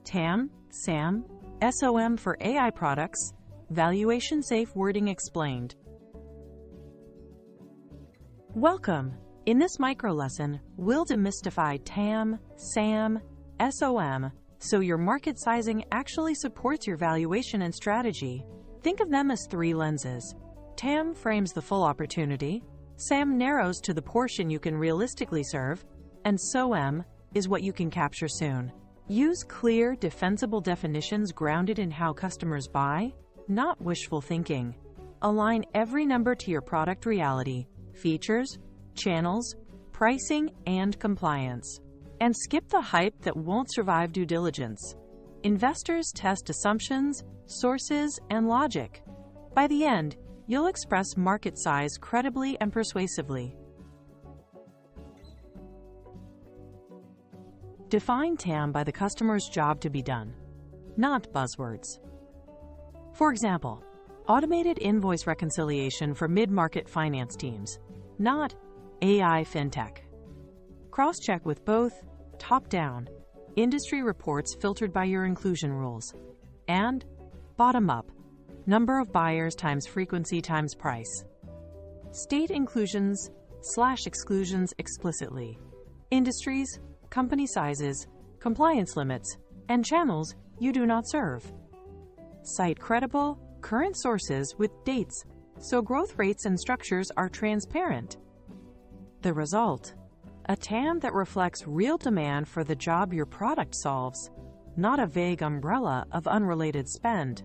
TAM, SAM, SOM for AI products, Valuation-Safe wording explained. Welcome! In this micro lesson, we'll demystify TAM, SAM, SOM, so your market sizing actually supports your valuation and strategy. Think of them as three lenses. TAM frames the full opportunity, SAM narrows to the portion you can realistically serve, and SOM is what you can capture soon. Use clear, defensible definitions grounded in how customers buy, not wishful thinking. Align every number to your product reality, features, channels, pricing, and compliance. And skip the hype that won't survive due diligence. Investors test assumptions, sources, and logic. By the end, you'll express market size credibly and persuasively. Define TAM by the customer's job to be done, not buzzwords. For example, automated invoice reconciliation for mid-market finance teams, not AI fintech. Cross-check with both top-down, industry reports filtered by your inclusion rules, and bottom-up, number of buyers times frequency times price. State inclusions/exclusions explicitly. Industries, company sizes, compliance limits, and channels you do not serve. Cite credible, current sources with dates, so growth rates and structures are transparent. The result? A TAM that reflects real demand for the job your product solves, not a vague umbrella of unrelated spend.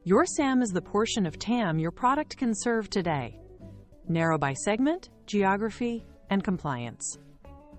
Your SAM is the portion of TAM your product can serve today. Narrow by segment, geography, and compliance.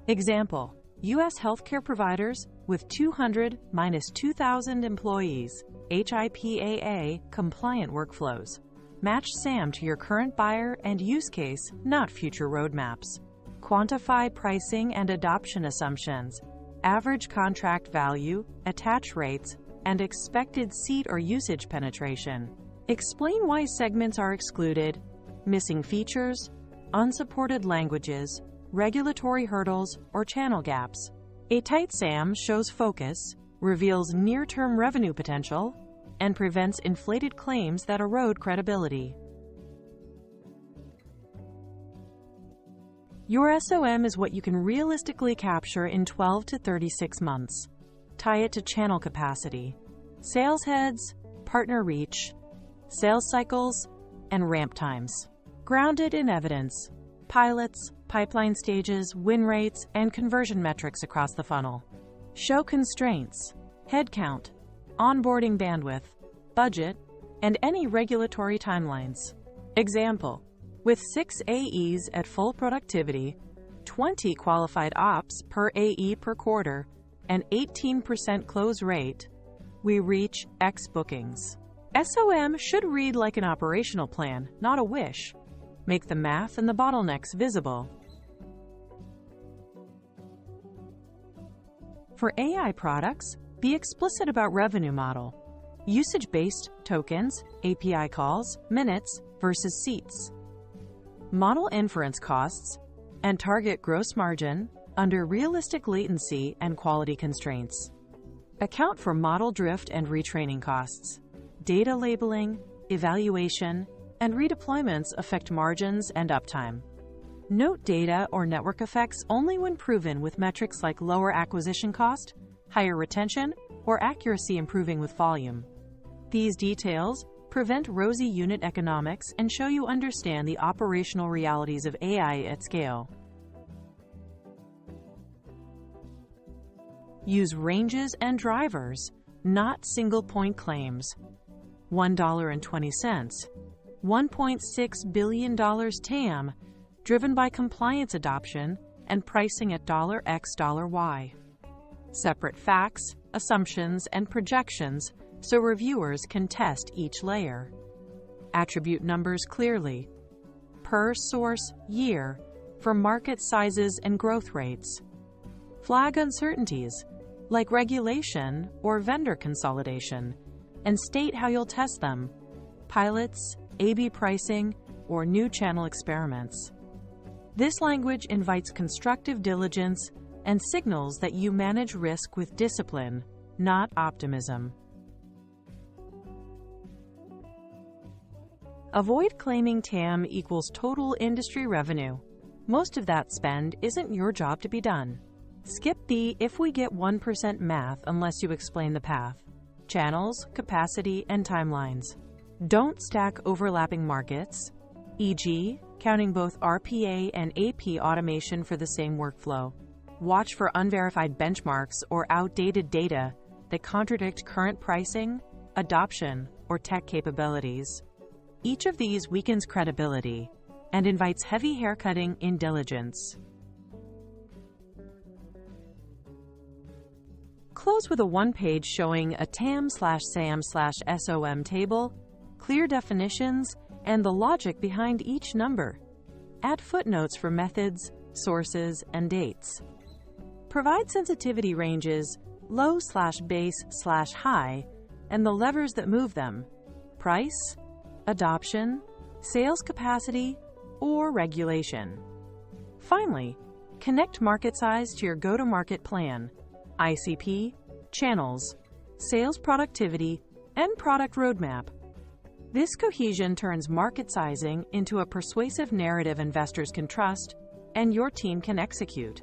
Example, U.S. healthcare providers with 200-2,000 employees, HIPAA compliant workflows. Match SAM to your current buyer and use case, not future roadmaps. Quantify pricing and adoption assumptions, average contract value, attach rates, and expected seat or usage penetration. Explain why segments are excluded, missing features, unsupported languages, regulatory hurdles, or channel gaps. A tight SAM shows focus, reveals near-term revenue potential, and prevents inflated claims that erode credibility. Your SOM is what you can realistically capture in 12 to 36 months. Tie it to channel capacity, sales heads, partner reach, sales cycles, and ramp times. Grounded in evidence, pilots, pipeline stages, win rates, and conversion metrics across the funnel. Show constraints, headcount, onboarding bandwidth, budget, and any regulatory timelines. Example, with 6 AEs at full productivity, 20 qualified ops per AE per quarter, and 18% close rate, we reach X bookings. SOM should read like an operational plan, not a wish. Make the math and the bottlenecks visible. For AI products, be explicit about revenue model. Usage-based tokens, API calls, minutes versus seats. Model inference costs, and target gross margin under realistic latency and quality constraints. Account for model drift and retraining costs. Data labeling, evaluation, and redeployments affect margins and uptime. Note data or network effects only when proven with metrics like lower acquisition cost, higher retention, or accuracy improving with volume. These details prevent rosy unit economics and show you understand the operational realities of AI at scale. Use ranges and drivers, not single-point claims. $1.20, $1.6 billion TAM, driven by compliance adoption and pricing at $X $Y. Separate facts, assumptions, and projections so reviewers can test each layer. Attribute numbers clearly. Per source, year, for market sizes and growth rates. Flag uncertainties, like regulation or vendor consolidation, and state how you'll test them. Pilots, A/B pricing, or new channel experiments. This language invites constructive diligence, and signals that you manage risk with discipline, not optimism. Avoid claiming TAM equals total industry revenue. Most of that spend isn't your job to be done. Skip the "if we get 1% math" unless you explain the path, channels, capacity, and timelines. Don't stack overlapping markets, e.g., counting both RPA and AP automation for the same workflow. Watch for unverified benchmarks or outdated data that contradict current pricing, adoption, or tech capabilities. Each of these weakens credibility and invites heavy haircutting in diligence. Close with a one-page showing a TAM/SAM/SOM table, clear definitions, and the logic behind each number. Add footnotes for methods, sources, and dates. Provide sensitivity ranges, low/base/high, and the levers that move them: price, adoption, sales capacity, or regulation. Finally, connect market size to your go-to-market plan, ICP, channels, sales productivity, and product roadmap. This cohesion turns market sizing into a persuasive narrative investors can trust and your team can execute.